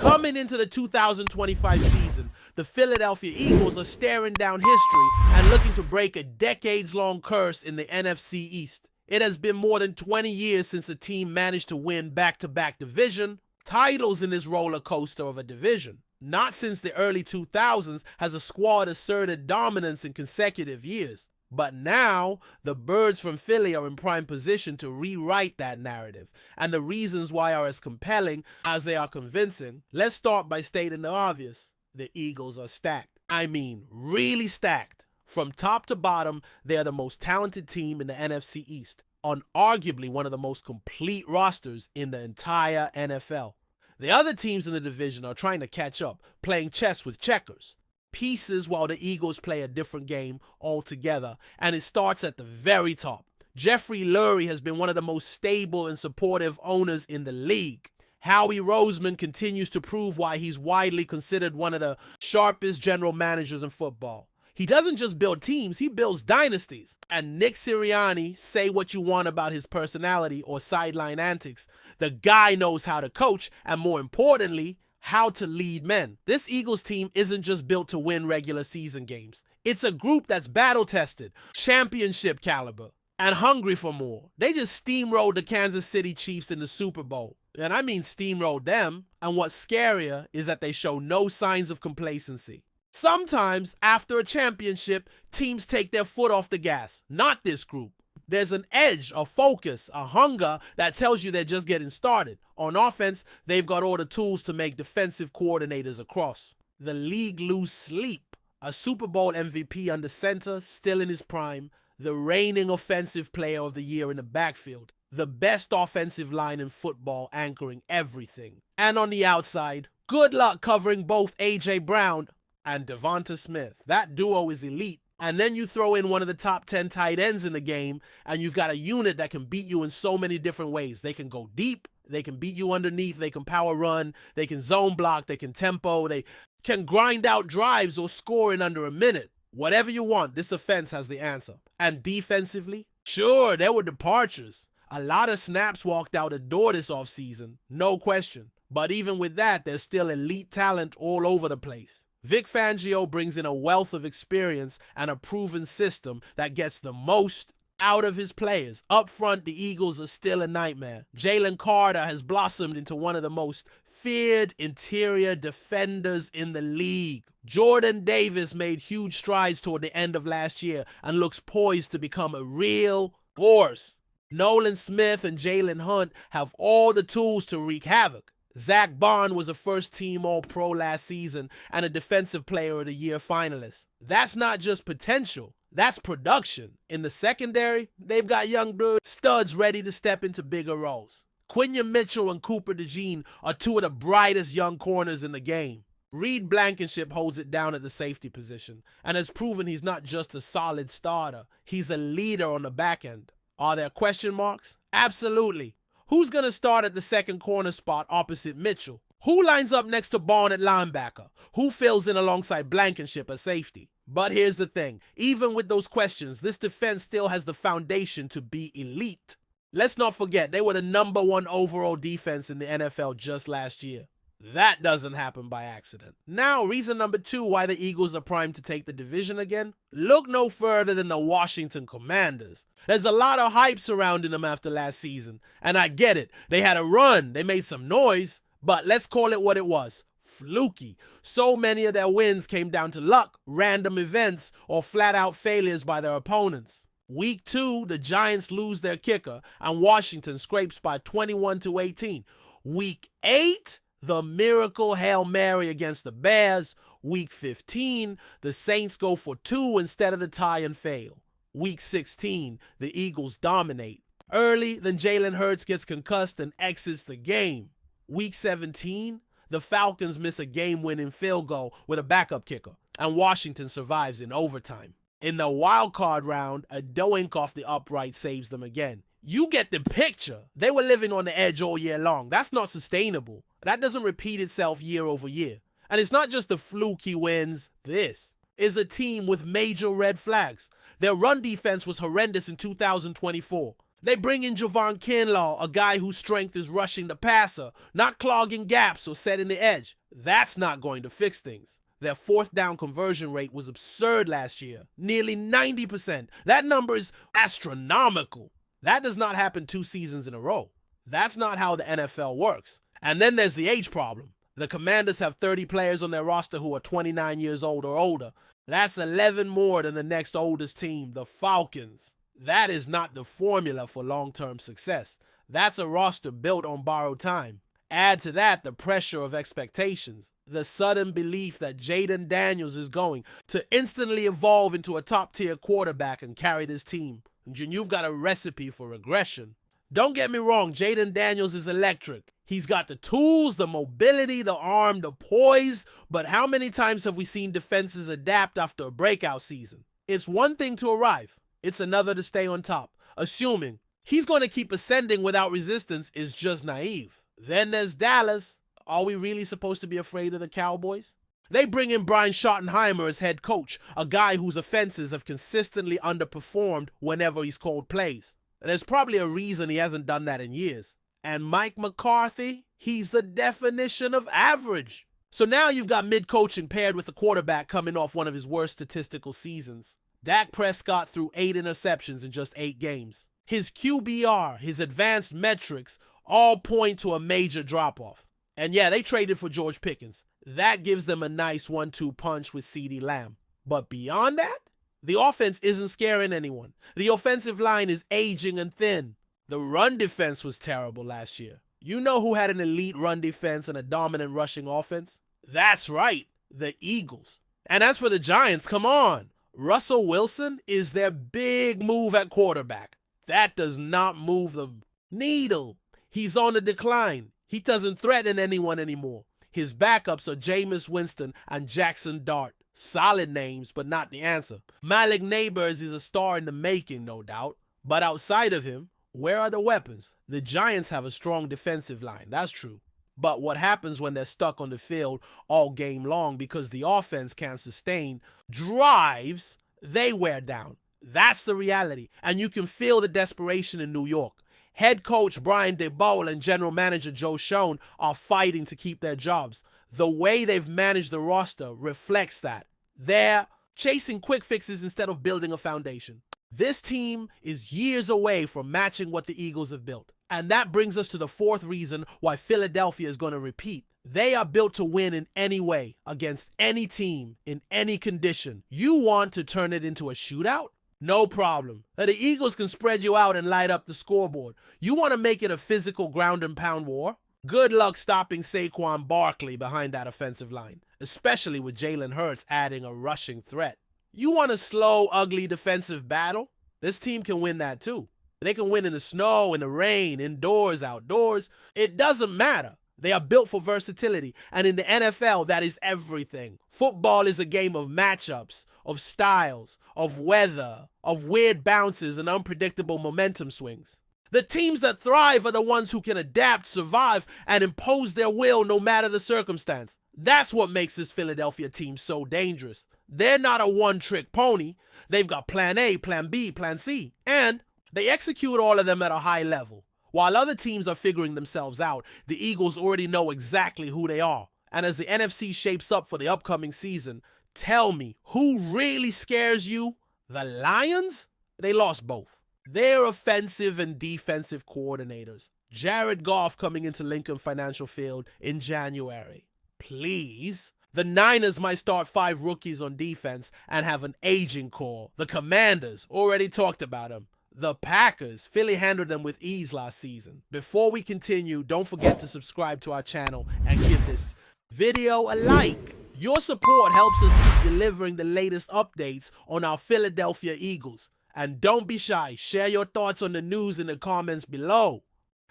Coming into the 2025 season, the Philadelphia Eagles are staring down history and looking to break a decades-long curse in the NFC East. It has been more than 20 years since a team managed to win back-to-back division titles in this roller coaster of a division. Not since the early 2000s has a squad asserted dominance in consecutive years. But now, the birds from Philly are in prime position to rewrite that narrative, and the reasons why are as compelling as they are convincing. Let's start by stating the obvious. The Eagles are stacked. I mean, really stacked. From top to bottom, they are the most talented team in the NFC East, arguably one of the most complete rosters in the entire NFL. The other teams in the division are trying to catch up, playing chess with checkers. Pieces while the Eagles play a different game altogether, and it starts at the very top. Jeffrey Lurie has been one of the most stable and supportive owners in the league. Howie Roseman continues to prove why he's widely considered one of the sharpest general managers in football. He doesn't just build teams, he builds dynasties. And Nick Sirianni, say what you want about his personality or sideline antics, the guy knows how to coach, and more importantly, how to lead men. This Eagles team isn't just built to win regular season games. It's a group that's battle-tested, championship caliber, and hungry for more. They just steamrolled the Kansas City Chiefs in the Super Bowl. And I mean steamrolled them. And what's scarier is that they show no signs of complacency. Sometimes, after a championship, teams take their foot off the gas. Not this group. There's an edge, a focus, a hunger that tells you they're just getting started. On offense, they've got all the tools to make defensive coordinators across. The league lose sleep. A Super Bowl MVP under center, still in his prime. The reigning offensive player of the year in the backfield. The best offensive line in football anchoring everything. And on the outside, good luck covering both A.J. Brown and Devonta Smith. That duo is elite. And then you throw in one of the top 10 tight ends in the game, and you've got a unit that can beat you in so many different ways. They can go deep, they can beat you underneath, they can power run, they can zone block, they can tempo, they can grind out drives or score in under a minute. Whatever you want, this offense has the answer. And defensively, sure, there were departures. A lot of snaps walked out the door this offseason, no question. But even with that, there's still elite talent all over the place. Vic Fangio brings in a wealth of experience and a proven system that gets the most out of his players. Up front, the Eagles are still a nightmare. Jalen Carter has blossomed into one of the most feared interior defenders in the league. Jordan Davis made huge strides toward the end of last year and looks poised to become a real force. Nolan Smith and Jalen Hunt have all the tools to wreak havoc. Zach Bond was a first-team All-Pro last season and a Defensive Player of the Year finalist. That's not just potential, that's production. In the secondary, they've got young studs ready to step into bigger roles. Quenya Mitchell and Cooper DeJean are two of the brightest young corners in the game. Reed Blankenship holds it down at the safety position and has proven he's not just a solid starter, he's a leader on the back end. Are there question marks? Absolutely. Who's going to start at the second corner spot opposite Mitchell? Who lines up next to Bond at linebacker? Who fills in alongside Blankenship at safety? But here's the thing. Even with those questions, this defense still has the foundation to be elite. Let's not forget, they were the #1 overall defense in the NFL just last year. That doesn't happen by accident. Now, reason number 2 why the Eagles are primed to take the division again? Look no further than the Washington Commanders. There's a lot of hype surrounding them after last season, and I get it. They had a run, they made some noise, but let's call it what it was. Fluky. So many of their wins came down to luck, random events, or flat-out failures by their opponents. Week 2, the Giants lose their kicker, and Washington scrapes by 21-18. Week 8, the miracle Hail Mary against the Bears. Week 15, the Saints go for 2 instead of the tie and fail. Week 16, the Eagles dominate. Early, then Jalen Hurts gets concussed and exits the game. Week 17, the Falcons miss a game-winning field goal with a backup kicker, and Washington survives in overtime. In the wild card round, a doink off the upright saves them again. You get the picture. They were living on the edge all year long. That's not sustainable. That doesn't repeat itself year over year. And it's not just the fluky wins. This is a team with major red flags. Their run defense was horrendous in 2024. They bring in Javon Kinlaw, a guy whose strength is rushing the passer, not clogging gaps or setting the edge. That's not going to fix things. Their fourth down conversion rate was absurd last year, nearly 90%. That number is astronomical. That does not happen 2 seasons in a row. That's not how the NFL works. And then there's the age problem. The Commanders have 30 players on their roster who are 29 years old or older. That's 11 more than the next oldest team, the Falcons. That is not the formula for long-term success. That's a roster built on borrowed time. Add to that the pressure of expectations, the sudden belief that Jaden Daniels is going to instantly evolve into a top-tier quarterback and carry this team. And you've got a recipe for regression. Don't get me wrong, Jaden Daniels is electric. He's got the tools, the mobility, the arm, the poise, but how many times have we seen defenses adapt after a breakout season? It's one thing to arrive. It's another to stay on top. Assuming he's going to keep ascending without resistance is just naive. Then there's Dallas. Are we really supposed to be afraid of the Cowboys? They bring in Brian Schottenheimer as head coach, a guy whose offenses have consistently underperformed whenever he's called plays. And there's probably a reason he hasn't done that in years. And Mike McCarthy, he's the definition of average. So now you've got mid-coaching paired with a quarterback coming off one of his worst statistical seasons. Dak Prescott threw 8 interceptions in just 8 games. His QBR, his advanced metrics, all point to a major drop-off. And yeah, they traded for George Pickens. That gives them a nice 1-2 punch with CeeDee Lamb. But beyond that, the offense isn't scaring anyone. The offensive line is aging and thin. The run defense was terrible last year. You know who had an elite run defense and a dominant rushing offense? That's right, the Eagles. And as for the Giants, come on. Russell Wilson is their big move at quarterback. That does not move the needle. He's on the decline. He doesn't threaten anyone anymore. His backups are Jameis Winston and Jackson Dart. Solid names, but not the answer. Malik Neighbors is a star in the making, no doubt. But outside of him, where are the weapons? The Giants have a strong defensive line, that's true. But what happens when they're stuck on the field all game long because the offense can't sustain drives, they wear down. That's the reality. And you can feel the desperation in New York. Head coach Brian Daboll and general manager Joe Schoen are fighting to keep their jobs. The way they've managed the roster reflects that. They're chasing quick fixes instead of building a foundation. This team is years away from matching what the Eagles have built. And that brings us to the fourth reason why Philadelphia is going to repeat. They are built to win in any way, against any team, in any condition. You want to turn it into a shootout? No problem. The Eagles can spread you out and light up the scoreboard. You want to make it a physical ground and pound war? Good luck stopping Saquon Barkley behind that offensive line, especially with Jalen Hurts adding a rushing threat. You want a slow, ugly defensive battle? This team can win that too. They can win in the snow, in the rain, indoors, outdoors. It doesn't matter. They are built for versatility, and in the NFL, that is everything. Football is a game of matchups, of styles, of weather, of weird bounces and unpredictable momentum swings. The teams that thrive are the ones who can adapt, survive, and impose their will no matter the circumstance. That's what makes this Philadelphia team so dangerous. They're not a one-trick pony. They've got plan A, plan B, plan C, and they execute all of them at a high level. While other teams are figuring themselves out, the Eagles already know exactly who they are. And as the NFC shapes up for the upcoming season, tell me, who really scares you? The Lions? They lost both. They're offensive and defensive coordinators. Jared Goff coming into Lincoln Financial Field in January. Please. The Niners might start 5 rookies on defense and have an aging core. The Commanders, already talked about them. The Packers, Philly handled them with ease last season. Before we continue, don't forget to subscribe to our channel and give this video a like. Your support helps us keep delivering the latest updates on our Philadelphia Eagles. And don't be shy, share your thoughts on the news in the comments below.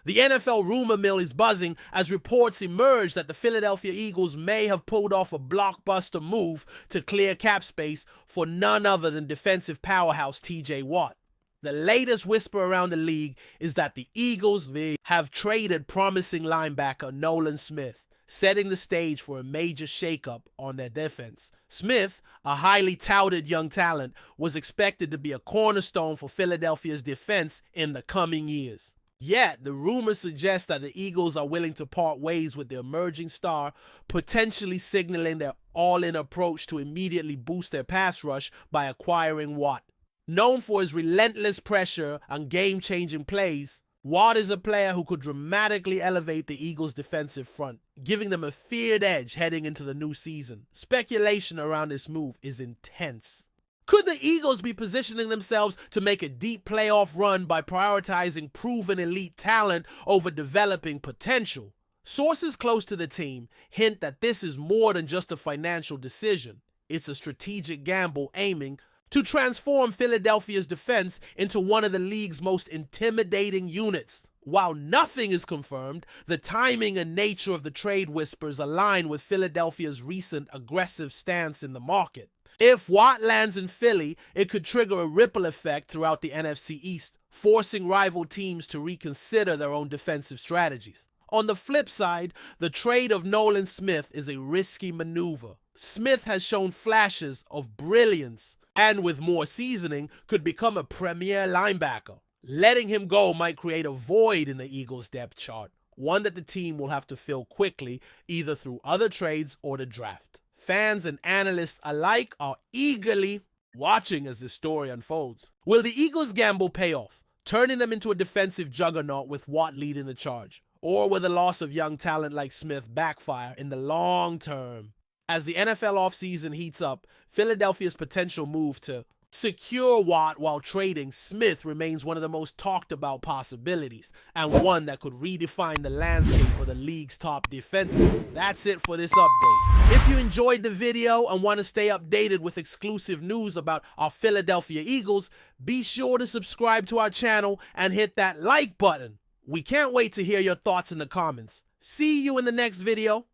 The NFL rumor mill is buzzing as reports emerge that the Philadelphia Eagles may have pulled off a blockbuster move to clear cap space for none other than defensive powerhouse TJ Watt. The latest whisper around the league is that the Eagles have traded promising linebacker Nolan Smith, setting the stage for a major shakeup on their defense. Smith, a highly touted young talent, was expected to be a cornerstone for Philadelphia's defense in the coming years. Yet, the rumors suggest that the Eagles are willing to part ways with their emerging star, potentially signaling their all-in approach to immediately boost their pass rush by acquiring Watt. Known for his relentless pressure and game-changing plays, Watt is a player who could dramatically elevate the Eagles' defensive front, giving them a feared edge heading into the new season. Speculation around this move is intense. Could the Eagles be positioning themselves to make a deep playoff run by prioritizing proven elite talent over developing potential? Sources close to the team hint that this is more than just a financial decision. It's a strategic gamble aiming to transform Philadelphia's defense into one of the league's most intimidating units. While nothing is confirmed, the timing and nature of the trade whispers align with Philadelphia's recent aggressive stance in the market. If Watt lands in Philly, it could trigger a ripple effect throughout the NFC East, forcing rival teams to reconsider their own defensive strategies. On the flip side, the trade of Nolan Smith is a risky maneuver. Smith has shown flashes of brilliance and, with more seasoning, could become a premier linebacker. Letting him go might create a void in the Eagles' depth chart, one that the team will have to fill quickly, either through other trades or the draft. Fans and analysts alike are eagerly watching as this story unfolds. Will the Eagles' gamble pay off, turning them into a defensive juggernaut with Watt leading the charge? Or will the loss of young talent like Smith backfire in the long term? As the NFL offseason heats up, Philadelphia's potential move to secure Watt while trading Smith remains one of the most talked about possibilities, and one that could redefine the landscape for the league's top defenses. That's it for this update. If you enjoyed the video and want to stay updated with exclusive news about our Philadelphia Eagles, be sure to subscribe to our channel and hit that like button. We can't wait to hear your thoughts in the comments. See you in the next video.